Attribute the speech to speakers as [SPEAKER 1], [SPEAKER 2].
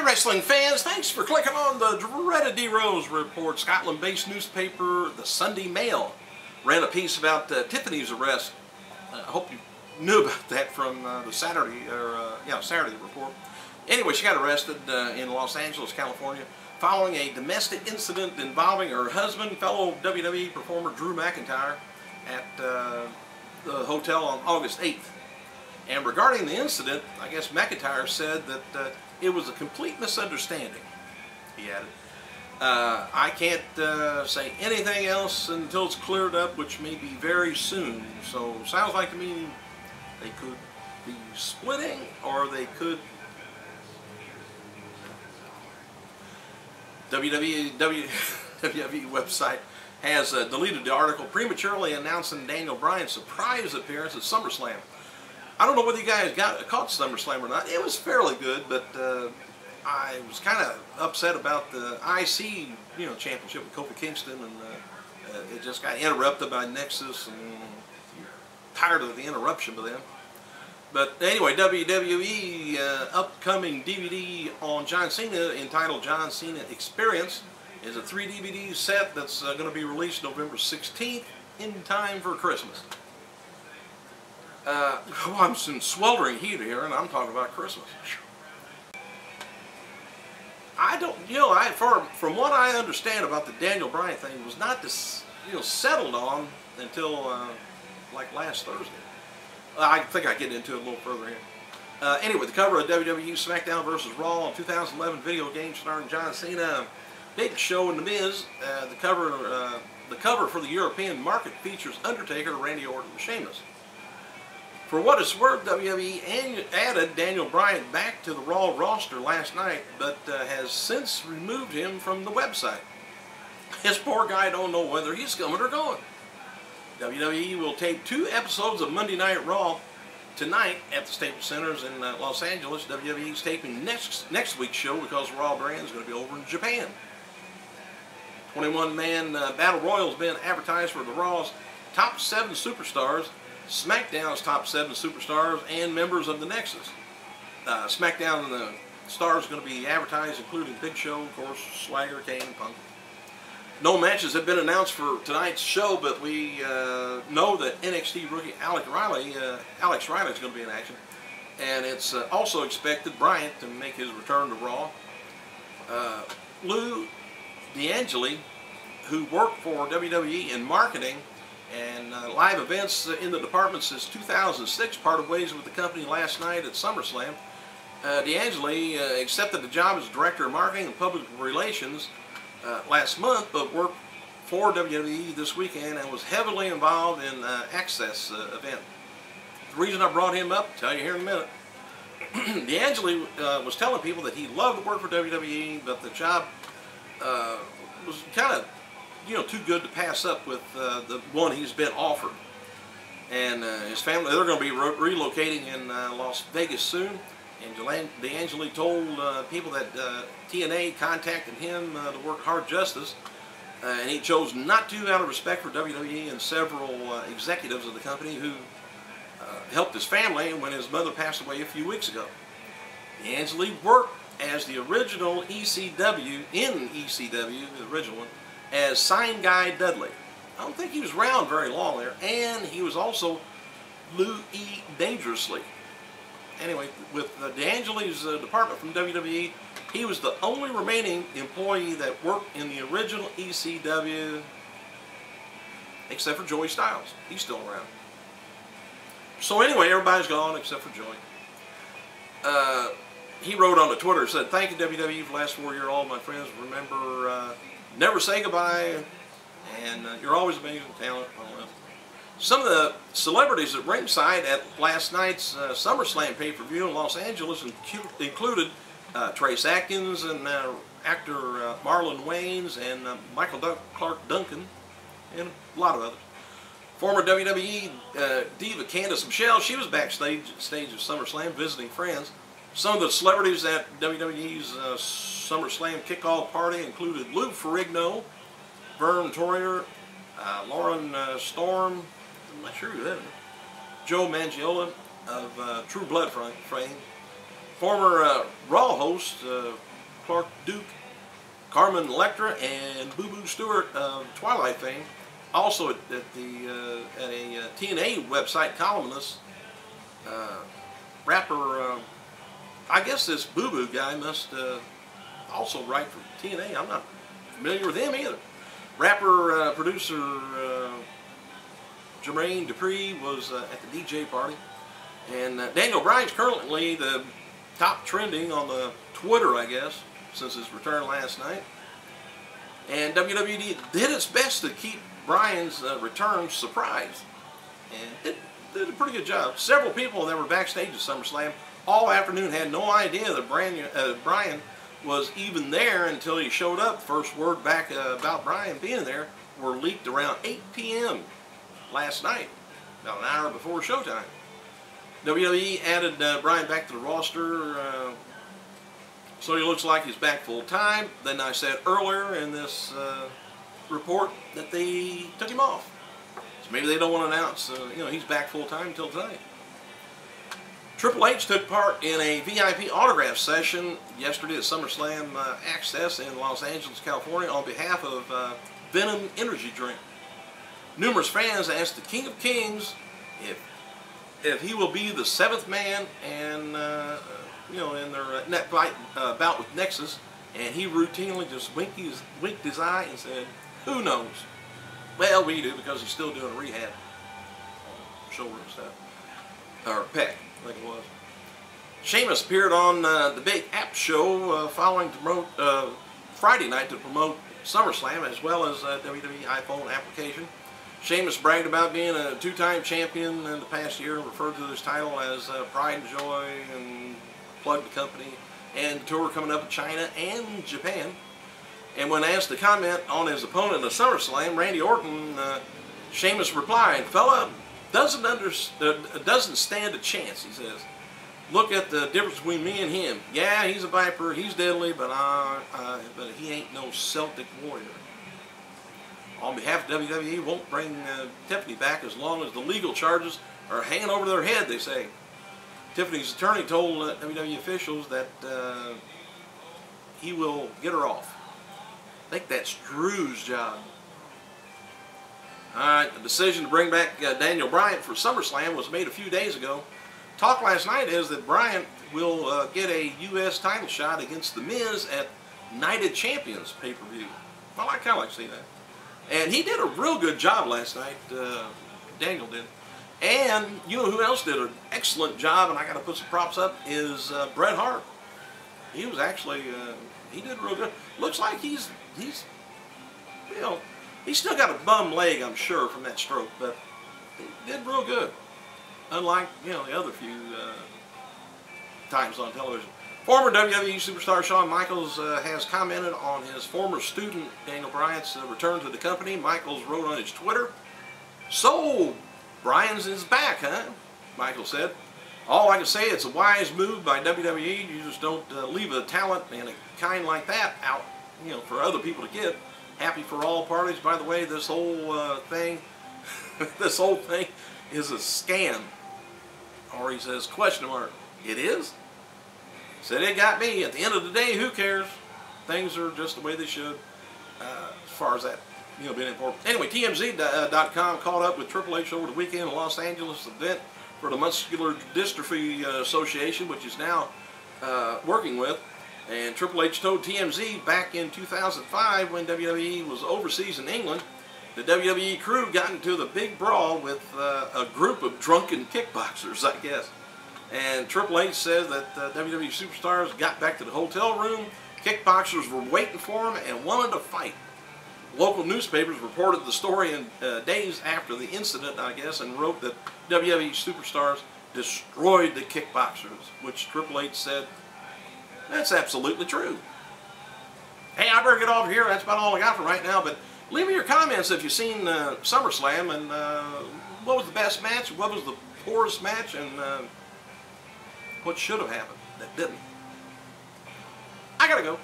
[SPEAKER 1] Hi wrestling fans, thanks for clicking on the dreaded D-Rose report. Scotland-based newspaper The Sunday Mail ran a piece about Tiffany's arrest. I hope you knew about that from the Saturday report. Anyway, she got arrested in Los Angeles, California, following a domestic incident involving her husband, fellow WWE performer Drew McIntyre, at the hotel on August 8th. And regarding the incident, I guess McIntyre said that it was a complete misunderstanding, he added. I can't say anything else until it's cleared up, which may be very soon. So sounds like to me they could be splitting, or they could... WWE website has deleted the article, prematurely announcing Daniel Bryan's surprise appearance at SummerSlam. I don't know whether you guys caught SummerSlam or not. It was fairly good, but I was kind of upset about the IC championship with Kofi Kingston, and it just got interrupted by Nexus, and tired of the interruption with them. But anyway, WWE upcoming DVD on John Cena entitled John Cena Experience is a 3 DVD set that's going to be released November 16th in time for Christmas. I'm in sweltering heat here, and I'm talking about Christmas. I don't, from what I understand about the Daniel Bryan thing, was not settled on until like last Thursday. I think I get into it a little further here. Anyway, the cover of WWE SmackDown vs. Raw on 2011 video game starring John Cena, Big Show, and The Miz. The cover for the European market features Undertaker, Randy Orton, and Sheamus. For what it's worth, WWE added Daniel Bryan back to the Raw roster last night, but has since removed him from the website. This poor guy don't know whether he's coming or going. WWE will tape 2 episodes of Monday Night Raw tonight at the Staples Centers in Los Angeles. WWE is taping next week's show because Raw brand is going to be over in Japan. 21-man Battle Royal has been advertised for the Raw's top 7 superstars, SmackDown's top 7 superstars, and members of the Nexus. SmackDown and the stars are going to be advertised, including Big Show, of course, Swagger, Kane, and Punk. No matches have been announced for tonight's show, but we know that NXT rookie Alex Riley is going to be in action. And it's also expected Bryant to make his return to Raw. Lou D'Angeli, who worked for WWE in marketing and live events in the department since 2006, parted ways with the company last night at SummerSlam. D'Angeli accepted the job as Director of Marketing and Public Relations last month, but worked for WWE this weekend and was heavily involved in Access event. The reason I brought him up, I'll tell you here in a minute. D'Angeli was telling people that he loved to work for WWE, but the job was kind of too good to pass up with the one he's been offered. And his family, they're going to be relocating in Las Vegas soon. And D'Angeli told people that TNA contacted him to work Hard Justice, and he chose not to out of respect for WWE and several executives of the company who helped his family when his mother passed away a few weeks ago. D'Angeli worked as the original ECW, the original one, as Sign Guy Dudley. I don't think he was around very long there, and he was also Lou E. Dangerously. Anyway, with D'Angeli's department from WWE, he was the only remaining employee that worked in the original ECW, except for Joey Styles. He's still around. So anyway, everybody's gone except for Joey. He wrote on the Twitter, said, "Thank you WWE for the last 4 years, all my friends. Remember, never say goodbye, and you're always amazing talent." Some of the celebrities at ringside at last night's SummerSlam pay-per-view in Los Angeles included Trace Atkins and actor Marlon Wayans and Michael Clark Duncan, and a lot of others. Former WWE diva Candice Michelle, she was backstage at SummerSlam visiting friends. Some of the celebrities at WWE's SummerSlam kickoff party included Lou Ferrigno, Vern Troyer, Lauren Storm, I'm not sure who that is, Joe Manganiello of True Blood fame, former Raw host Clark Duke, Carmen Electra, and Boo Boo Stewart of Twilight fame. Also at a TNA website columnist, rapper, I guess this Boo Boo guy must also write for TNA. I'm not familiar with him either. Rapper, producer Jermaine Dupri was at the DJ party. And Daniel Bryan's currently the top trending on the Twitter, I guess, since his return last night. And WWE did its best to keep Bryan's return surprise. And did a pretty good job. Several people that were backstage at SummerSlam all afternoon had no idea that Bryan was even there until he showed up. First word back about Bryan being there were leaked around 8 p.m. last night, about an hour before showtime. WWE added Bryan back to the roster, so he looks like he's back full time. Then I said earlier in this report that they took him off. So maybe they don't want to announce, he's back full time until tonight. Triple H took part in a VIP autograph session yesterday at SummerSlam Access in Los Angeles, California, on behalf of Venom Energy Drink. Numerous fans asked the King of Kings if he will be the 7th man and in their bout with Nexus, and he routinely just winked his eye and said, "Who knows?" Well, we do, because he's still doing rehab, shoulder and stuff, or pec, I think it was. Sheamus appeared on the Big App Show following Friday night to promote SummerSlam, as well as WWE iPhone application. Sheamus bragged about being a 2-time champion in the past year and referred to his title as Pride and Joy, and plugged the company and the tour coming up in China and Japan. And when asked to comment on his opponent at SummerSlam, Randy Orton, Sheamus replied, "Fella doesn't stand a chance," he says. "Look at the difference between me and him. Yeah, he's a Viper, he's deadly, but he ain't no Celtic warrior." On behalf of WWE, won't bring Tiffany back as long as the legal charges are hanging over their head, they say. Tiffany's attorney told WWE officials that he will get her off. I think that's Drew's job. Alright, the decision to bring back Daniel Bryan for SummerSlam was made a few days ago. Talk last night is that Bryan will get a U.S. title shot against The Miz at Night of Champions pay-per-view. Well, I kind of like to see that. And he did a real good job last night, Daniel did. And you know who else did an excellent job, and I got to put some props up, is Bret Hart. He was actually, he did real good. Looks like he's still got a bum leg, I'm sure, from that stroke, but he did real good. Unlike, the other few times on television. Former WWE superstar Shawn Michaels has commented on his former student Daniel Bryan's return to the company. Michaels wrote on his Twitter, "So, Bryan's is back, huh?" Michaels said, "All I can say, it's a wise move by WWE. You just don't leave a talent and a kind like that out, for other people to get. Happy for all parties. By the way, this whole thing, this whole thing is a scam." Or he says, question mark, "It is?" Said, "It got me. At the end of the day, who cares? Things are just the way they should." As far as that, being important. Anyway, TMZ.com caught up with Triple H over the weekend in Los Angeles event for the Muscular Dystrophy Association, which is now working with. And Triple H told TMZ back in 2005, when WWE was overseas in England, the WWE crew got into the big brawl with a group of drunken kickboxers, I guess. And Triple H says that WWE superstars got back to the hotel room. Kickboxers were waiting for them and wanted to fight. Local newspapers reported the story in days after the incident, I guess, and wrote that WWE superstars destroyed the kickboxers, which Triple H said, that's absolutely true. Hey, I better get off here. That's about all I got for right now, but leave me your comments if you've seen SummerSlam, and what was the best match, what was the poorest match, and what should have happened that didn't. I gotta go.